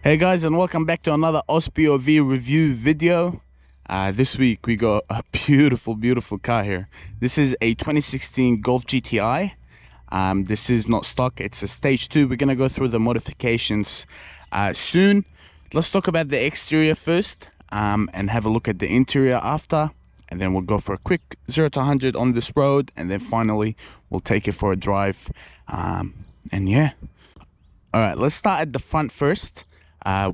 Hey guys, and welcome back to another Does POV review video. This week we got a beautiful car here. This is a 2016 Golf GTI. This is not stock, it's a stage 2. We're gonna go through the modifications soon. Let's talk about the exterior first, and have a look at the interior after, and then we'll go for a quick 0 to 100 on this road, and then finally we'll take it for a drive. And yeah, all right, let's start at the front first.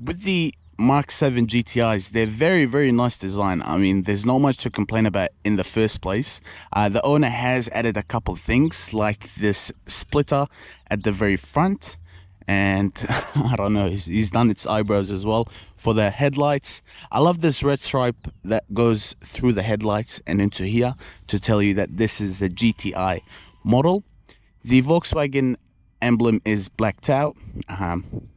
With the Mark 7 GTIs, they're very nice design. I mean, there's not much to complain about in the first place. The owner has added a couple of things like this splitter at the very front, and I don't know, he's done its eyebrows as well for the headlights. I love this red stripe that goes through the headlights and into here to tell you that this is the GTI model. The Volkswagen emblem is blacked out.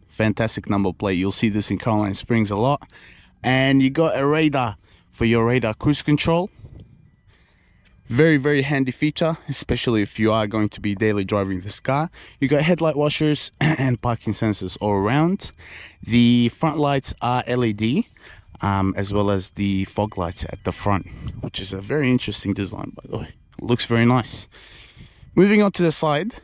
Fantastic number plate. You'll see this in Caroline Springs a lot. And you got a radar for your radar cruise control. Very handy feature, especially if you are going to be daily driving this car. You got headlight washers and parking sensors all around. The front lights are LED, as well as the fog lights at the front, which is a very interesting design, by the way. It looks very nice. Moving on to the side,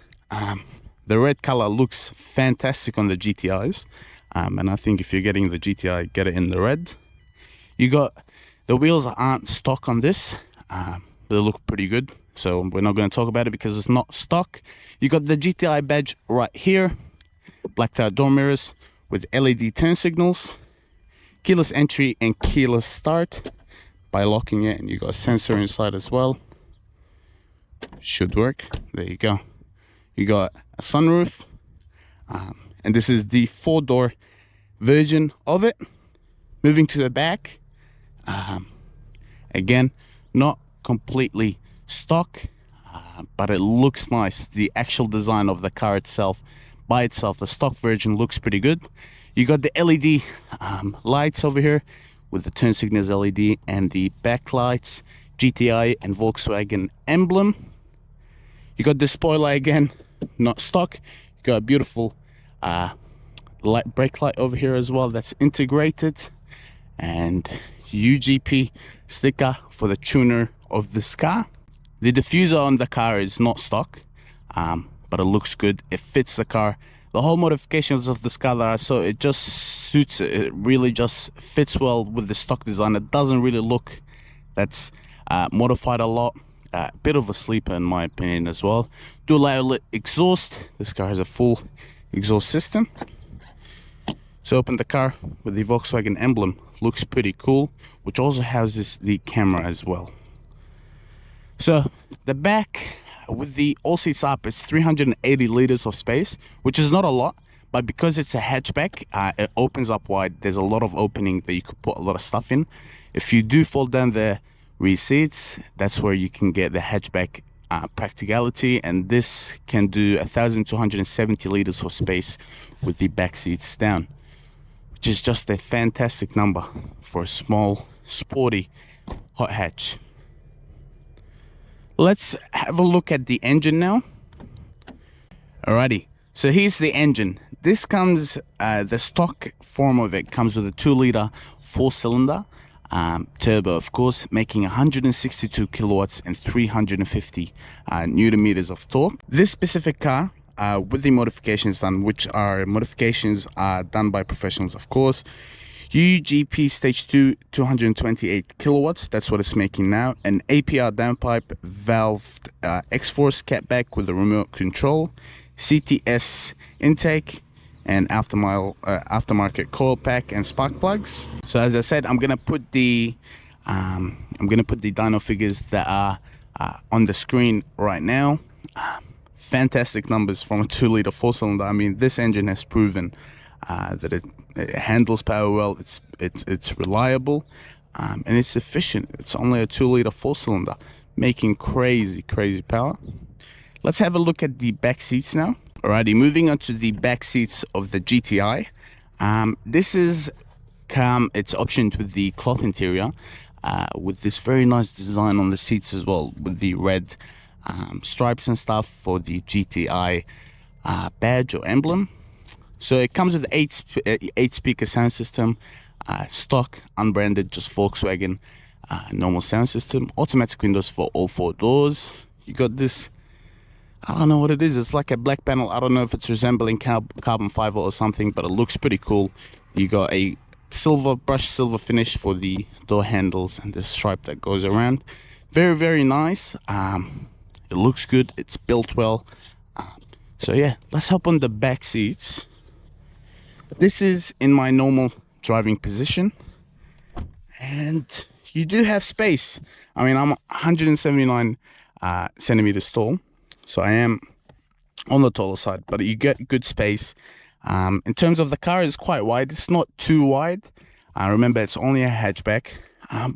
the red color looks fantastic on the GTIs, and I think if you're getting the GTI, get it in the red. You got the wheels aren't stock on this, they look pretty good, so we're not going to talk about it because it's not stock. You got the GTI badge right here, blacked out door mirrors with LED turn signals, keyless entry and keyless start by locking it, and you got a sensor inside as well. Should work. There you go. You got a sunroof, and this is the 4-door version of it. Moving to the back, again, not completely stock, but it looks nice. The actual design of the car itself, by itself, the stock version looks pretty good. You got the LED lights over here with the turn signals LED and the backlights, GTI and Volkswagen emblem. You got the spoiler again, not stock. You got a beautiful brake light over here as well that's integrated, and UGP sticker for the tuner of this car. The diffuser on the car is not stock, but it looks good. It fits the car. The whole modifications of this car that I saw, it just suits it. It really just fits well with the stock design. It doesn't really look that's modified a lot. Bit of a sleeper in my opinion as well. Dual outlet exhaust. This car has a full exhaust system. So open the car with the Volkswagen emblem. Looks pretty cool, which also houses the camera as well. So the back with the all seats up, it's 380 liters of space, which is not a lot, but because it's a hatchback, it opens up wide. There's a lot of opening that you could put a lot of stuff in. If you do fold down the rear seats, that's where you can get the hatchback practicality, and this can do 1,270 liters of space with the back seats down, which is just a fantastic number for a small, sporty hot hatch. Let's have a look at the engine now. Alrighty, so here's the engine. This comes, the stock form of it comes with a 2-liter 4-cylinder. Turbo, of course, making 162 kilowatts and 350 newton meters of torque. This specific car, with the modifications done, which are modifications done by professionals, of course. UGP stage 2, 228 kilowatts, that's what it's making now. An APR downpipe, valved X-Force catback with a remote control, CTS intake, and aftermarket coil pack and spark plugs. So as I said, I'm gonna put the dyno figures that are on the screen right now. Fantastic numbers from a 2-liter 4-cylinder. I mean, this engine has proven that it handles power well. It's reliable, and it's efficient. It's only a 2-liter 4-cylinder making crazy power. Let's have a look at the back seats now. Alrighty, moving on to the back seats of the GTI. This is it's optioned with the cloth interior, with this very nice design on the seats as well, with the red stripes and stuff for the GTI badge or emblem. So it comes with eight speaker sound system, stock, unbranded, just Volkswagen normal sound system, automatic windows for all four doors. You got this, I don't know what it is, it's like a black panel. I don't know if it's resembling carbon fiber or something, but it looks pretty cool. You got a brushed silver finish for the door handles and the stripe that goes around. Very, very nice. It looks good, it's built well. So yeah, let's hop on the back seats. This is in my normal driving position, and you do have space. I mean, I'm 179 centimeters tall, so I am on the taller side, but you get good space. In terms of the car, it's quite wide. It's not too wide. Remember, it's only a hatchback,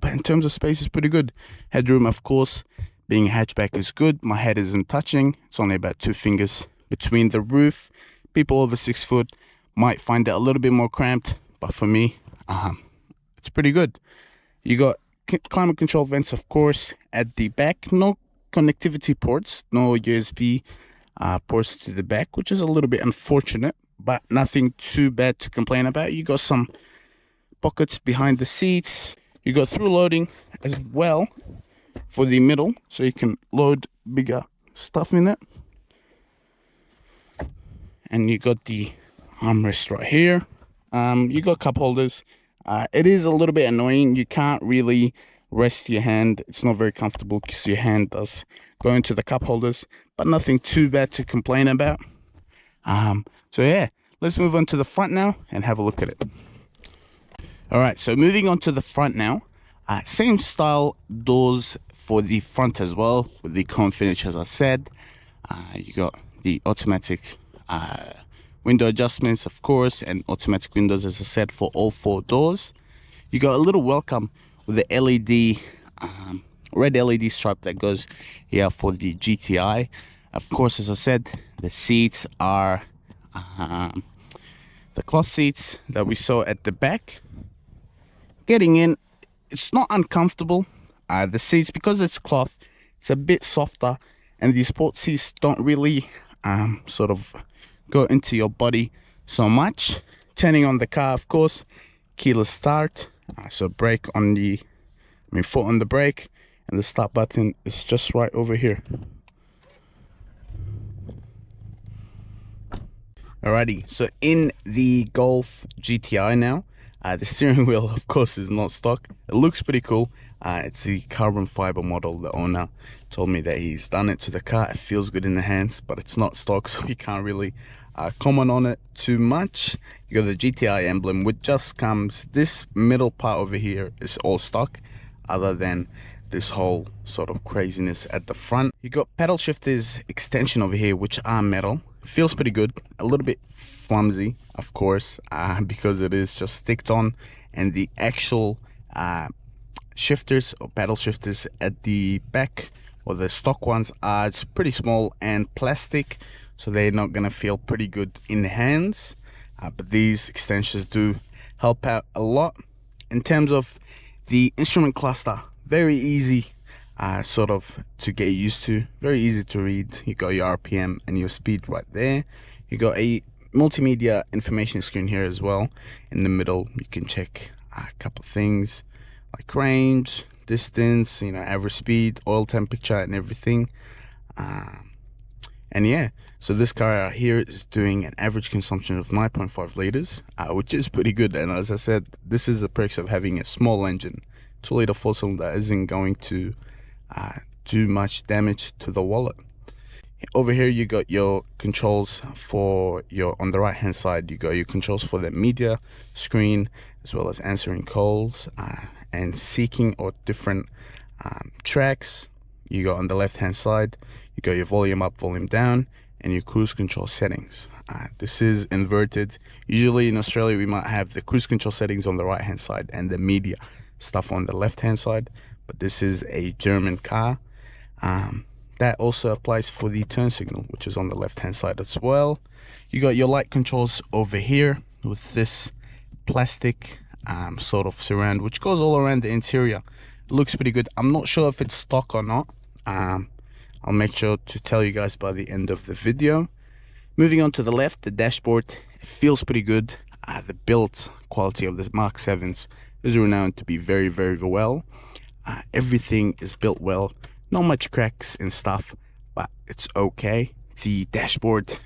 but in terms of space, it's pretty good. Headroom, of course, being a hatchback is good. My head isn't touching. It's only about 2 fingers between the roof. People over 6 foot might find it a little bit more cramped, but for me, it's pretty good. You got climate control vents, of course, at the back. No connectivity ports, no USB ports to the back, which is a little bit unfortunate, but nothing too bad to complain about. You got some pockets behind the seats. You got through loading as well for the middle, so you can load bigger stuff in it. And you got the armrest right here. You got cup holders. It is a little bit annoying. You can't really rest your hand. It's not very comfortable because your hand does go into the cup holders, but nothing too bad to complain about. So yeah, let's move on to the front now and have a look at it. All right, so moving on to the front now. Same style doors for the front as well, with the chrome finish, as I said. You got the automatic window adjustments, of course, and automatic windows, as I said, for all 4 doors. You got a little welcome with the LED, red LED stripe that goes here for the GTI. Of course, as I said, the seats are the cloth seats that we saw at the back. Getting in, it's not uncomfortable. The seats, because it's cloth, it's a bit softer, and the sport seats don't really sort of go into your body so much. Turning on the car, of course, keyless start. So brake on the, foot on the brake, and the start button is just right over here. Alrighty, so in the Golf GTI now, the steering wheel, of course, is not stock. It looks pretty cool. It's the carbon fiber model. The owner told me that he's done it to the car. It feels good in the hands, but it's not stock, so you can't really comment on it too much. You got the GTI emblem, which just comes, this middle part over here is all stock, other than this whole sort of craziness at the front. You got pedal shifters extension over here, which are metal. Feels pretty good. A little bit flimsy, of course, because it is just sticked on, and the actual shifters or pedal shifters at the back, or the stock ones, are it's pretty small and plastic, so they're not gonna feel pretty good in the hands. But these extensions do help out a lot. In terms of the instrument cluster, very easy sort of to get used to, very easy to read. You got your RPM and your speed right there. You got a multimedia information screen here as well. In the middle, you can check a couple things like range, distance, average speed, oil temperature, and everything. And yeah, so this car here is doing an average consumption of 9.5 liters, which is pretty good. And as I said, this is the perks of having a small engine. 2-liter 4-cylinder isn't going to do much damage to the wallet. Over here, you got your controls for on the right hand side, you got your controls for the media screen, as well as answering calls and seeking or different tracks. You got on the left hand side, you got your volume up, volume down, and your cruise control settings. This is inverted. Usually in Australia, we might have the cruise control settings on the right hand side and the media stuff on the left hand side, but this is a German car. That also applies for the turn signal, which is on the left hand side as well. You got your light controls over here with this plastic sort of surround, which goes all around the interior. It looks pretty good. I'm not sure if it's stock or not. I'll make sure to tell you guys by the end of the video. Moving on to the left, the dashboard It feels pretty good. The build quality of the Mark 7s is renowned to be very, very well. Everything is built well. Not much cracks and stuff, but it's okay. The dashboard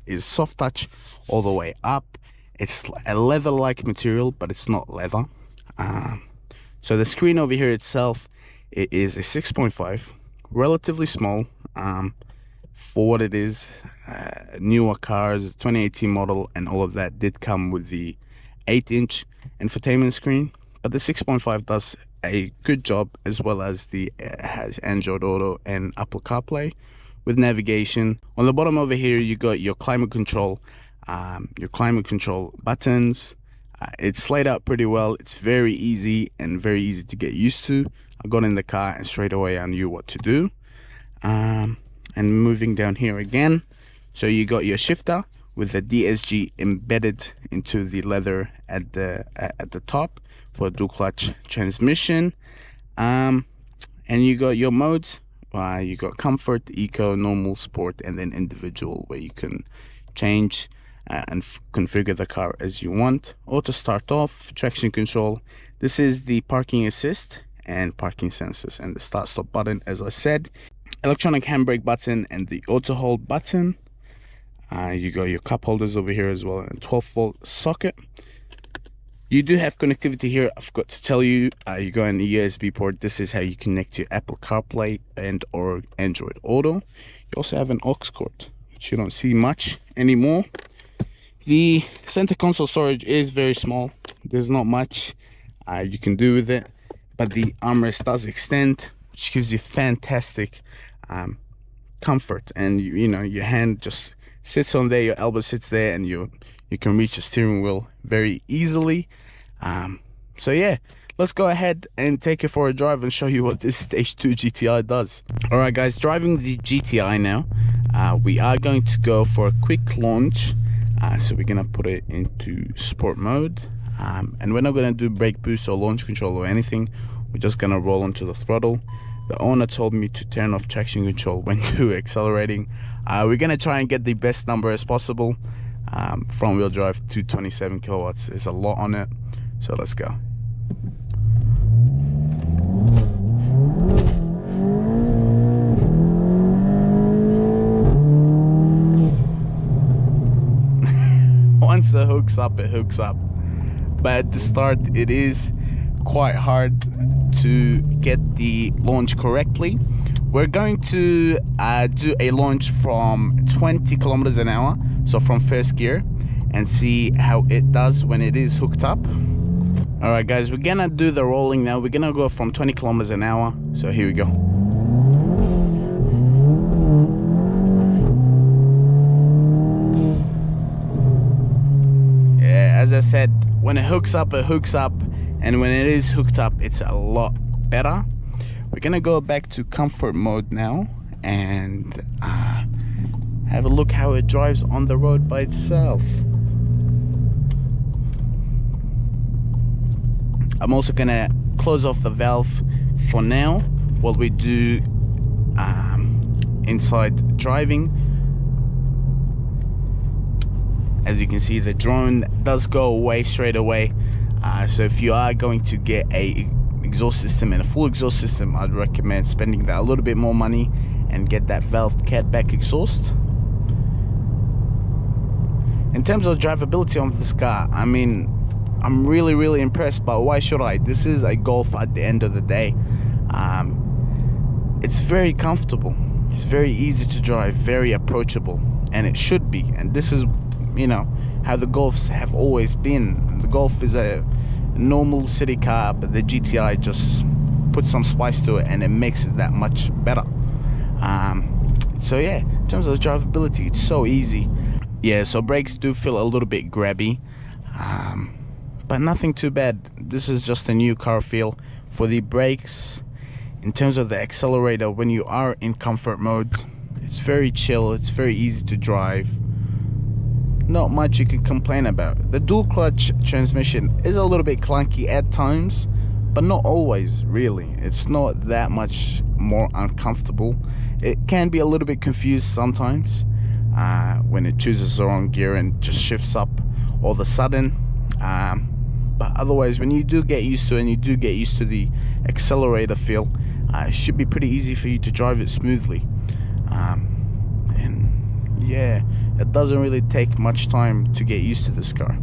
is soft touch all the way up. It's a leather-like material, but it's not leather. So the screen over here itself, it is a 6.5, relatively small for what it is. Newer cars, 2018 model and all of that did come with the 8-inch infotainment screen, but the 6.5 does a good job, as well as the has Android Auto and Apple CarPlay with navigation. On the bottom over here, you got your climate control buttons. It's laid out pretty well. It's very easy and very easy to get used to. I got in the car and straight away I knew what to do. And moving down here again, so you got your shifter with the DSG embedded into the leather at the top for dual clutch transmission. And you got your modes. You got comfort, eco, normal, sport, and then individual, where you can change and configure the car as you want. Auto start off, traction control. This is the parking assist and parking sensors, and the start stop button, as I said. Electronic handbrake button and the auto hold button. You got your cup holders over here as well, and a 12-volt socket. You do have connectivity here. I forgot to tell you, you got an USB port. This is how you connect to Apple CarPlay and or Android Auto. You also have an aux cord, which you don't see much anymore. The center console storage is very small. There's not much you can do with it, but the armrest does extend, which gives you fantastic comfort. And you know, your hand just sits on there, your elbow sits there, and you can reach the steering wheel very easily. So yeah, let's go ahead and take it for a drive and show you what this Stage 2 GTI does. All right guys, driving the GTI now. We are going to go for a quick launch. So we're gonna put it into sport mode, and we're not gonna do brake boost or launch control or anything. We're just gonna roll onto the throttle. The owner told me to turn off traction control when you're accelerating. We're gonna try and get the best number as possible. Front wheel drive 227 kilowatts is a lot on it, so let's go. Once it hooks up, it hooks up, but at the start it is quite hard to get the launch correctly. We're going to do a launch from 20 kilometers an hour, so from first gear, and see how it does when it is hooked up. All right guys, we're gonna do the rolling now. We're gonna go from 20 kilometers an hour, so here we go. Yeah, as I said, when it hooks up, and when it is hooked up, it's a lot better. We're gonna go back to comfort mode now and have a look how it drives on the road by itself. I'm also gonna close off the valve for now while we do inside driving. As you can see, the drone does go away straight away. So if you are going to get a exhaust system and a full exhaust system, I'd recommend spending that a little bit more money and get that valve catback exhaust. In terms of drivability on this car, I mean, I'm really impressed, but why should I? This is a Golf at the end of the day. It's very comfortable, it's very easy to drive, very approachable, and it should be. And this is, you know, how the Golfs have always been. The Golf is a normal city car, but the GTI just puts some spice to it and it makes it that much better. So yeah, in terms of drivability, it's so easy. Yeah, so brakes do feel a little bit grabby, but nothing too bad. This is just a new car feel. For the brakes, in terms of the accelerator, when you are in comfort mode, it's very chill, it's very easy to drive. Not much you can complain about. The dual clutch transmission is a little bit clunky at times, but not always, really. It's not that much more uncomfortable. It can be a little bit confused sometimes, when it chooses the wrong gear and just shifts up all of a sudden. But otherwise, when you do get used to it and you do get used to the accelerator feel, it should be pretty easy for you to drive it smoothly. And yeah, it doesn't really take much time to get used to this car.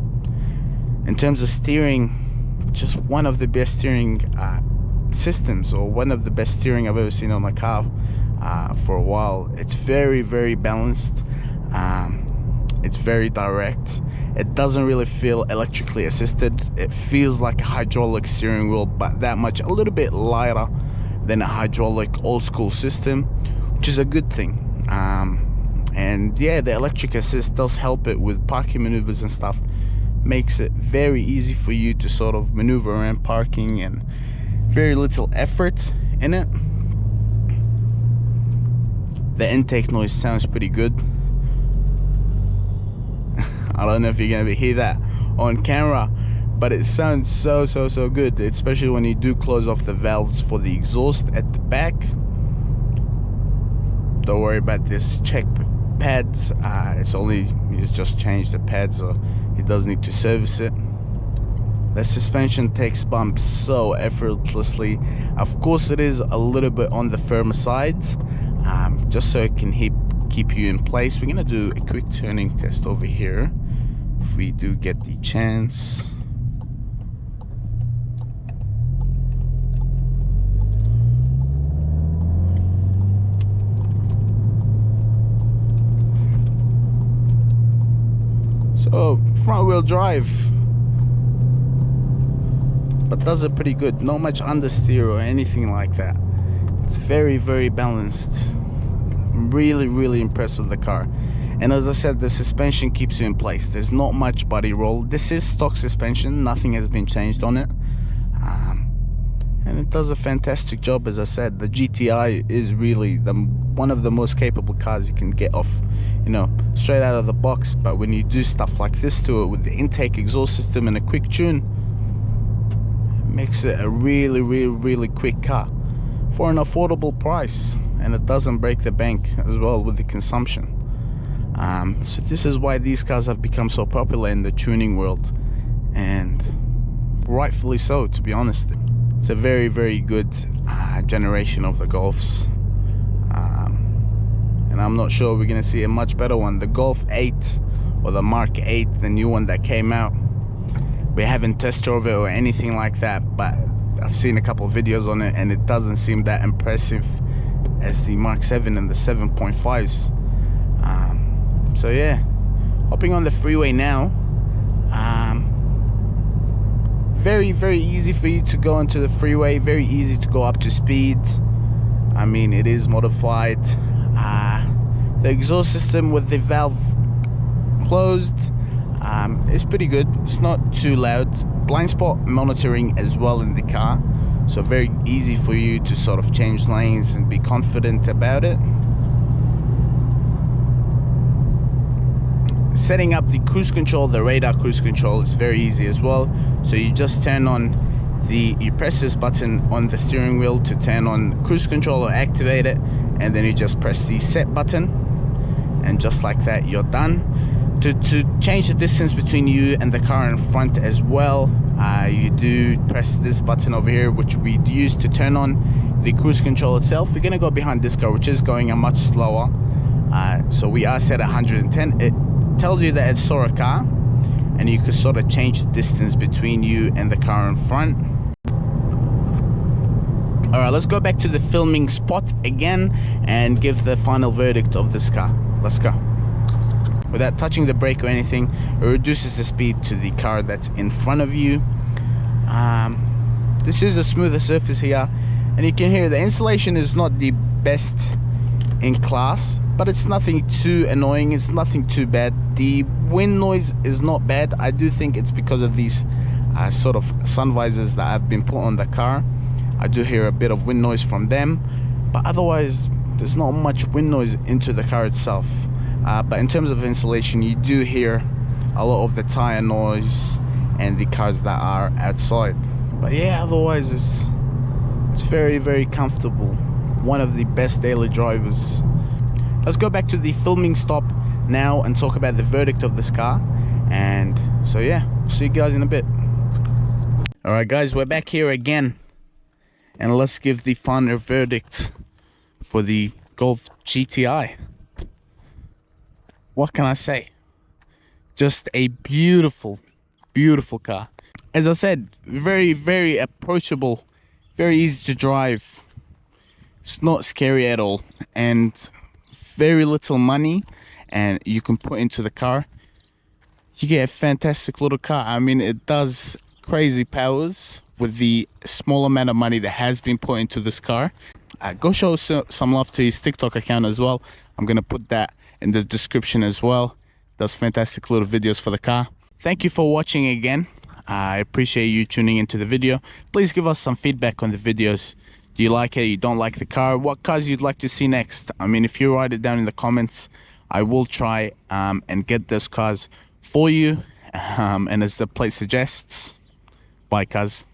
In terms of steering, just one of the best steering systems, or one of the best steering I've ever seen on a car for a while. It's very, very balanced. It's very direct. It doesn't really feel electrically assisted. It feels like a hydraulic steering wheel, but that much, a little bit lighter than a hydraulic old school system, which is a good thing. And yeah, the electric assist does help it with parking maneuvers and stuff. Makes it very easy for you to sort of maneuver around parking, and very little effort in it. The intake noise sounds pretty good. I don't know if you're gonna hear that on camera, but it sounds so good, especially when you do close off the valves for the exhaust at the back. Don't worry about this check pads. He's just changed the pads, so he does need to service it. The suspension takes bumps so effortlessly. Of course, it is a little bit on the firmer sides, just so it can keep you in place. We're gonna do a quick turning test over here if we do get the chance. So front wheel drive, but does it pretty good. Not much understeer or anything like that. It's very, very balanced. I'm really impressed with the car. And as I said, the suspension keeps you in place. There's not much body roll. This is stock suspension, nothing has been changed on it. And it does a fantastic job. As I said, the GTI is really one of the most capable cars you can get off, straight out of the box. But when you do stuff like this to it with the intake exhaust system and a quick tune, it makes it a really quick car for an affordable price. And it doesn't break the bank as well with the consumption. So this is why these cars have become so popular in the tuning world, and rightfully so, to be honest. It's a very good generation of the Golfs, and I'm not sure we're gonna see a much better one. The Golf 8 or the Mark 8, the new one that came out, we haven't test drove it or anything like that, but I've seen a couple of videos on it and it doesn't seem that impressive as the Mark 7 and the 7.5s. So yeah, hopping on the freeway now. Very easy for you to go into the freeway, very easy to go up to speed. I mean, it is modified. The exhaust system with the valve closed is pretty good. It's not too loud. Blind spot monitoring as well in the car, so very easy for you to sort of change lanes and be confident about it. Setting up the cruise control, the radar cruise control, is very easy as well. So you just turn on you press this button on the steering wheel to turn on cruise control or activate it, and then you just press the set button, and just like that you're done. To change the distance between you and the car in front as well, you do press this button over here, which we use to turn on the cruise control itself. We're gonna go behind this car, which is going a much slower, so we are set at 110. It tells you that it's a car, and you can sort of change the distance between you and the car in front. All right, let's go back to the filming spot again and give the final verdict of this car. Let's go. Without touching the brake or anything, it reduces the speed to the car that's in front of you. This is a smoother surface here, and you can hear the insulation is not the best in class, but it's nothing too annoying, it's nothing too bad. The wind noise is not bad. I do think it's because of these sort of sun visors that have been put on the car. I do hear a bit of wind noise from them, but otherwise there's not much wind noise into the car itself. But in terms of insulation, you do hear a lot of the tire noise and the cars that are outside. But yeah, otherwise it's very comfortable. One of the best daily drivers. Let's go back to the filming stop now and talk about the verdict of this car. And so yeah, see you guys in a bit. All right guys, we're back here again, and let's give the final verdict for the Golf GTI. What can I say? Just a beautiful, beautiful car. As I said, very, very approachable, very easy to drive. It's not scary at all, and very little money and you can put into the car. You get a fantastic little car. I mean, it does crazy powers with the small amount of money that has been put into this car. Go show some love to his TikTok account as well. I'm gonna put that in the description as well. Does fantastic little videos for the car. Thank you for watching again. I appreciate you tuning into the video. Please give us some feedback on the videos. Do you like it? You don't like the car? What cars you'd like to see next? I mean, if you write it down in the comments, I will try and get those cars for you. And as the plate suggests, bye cars.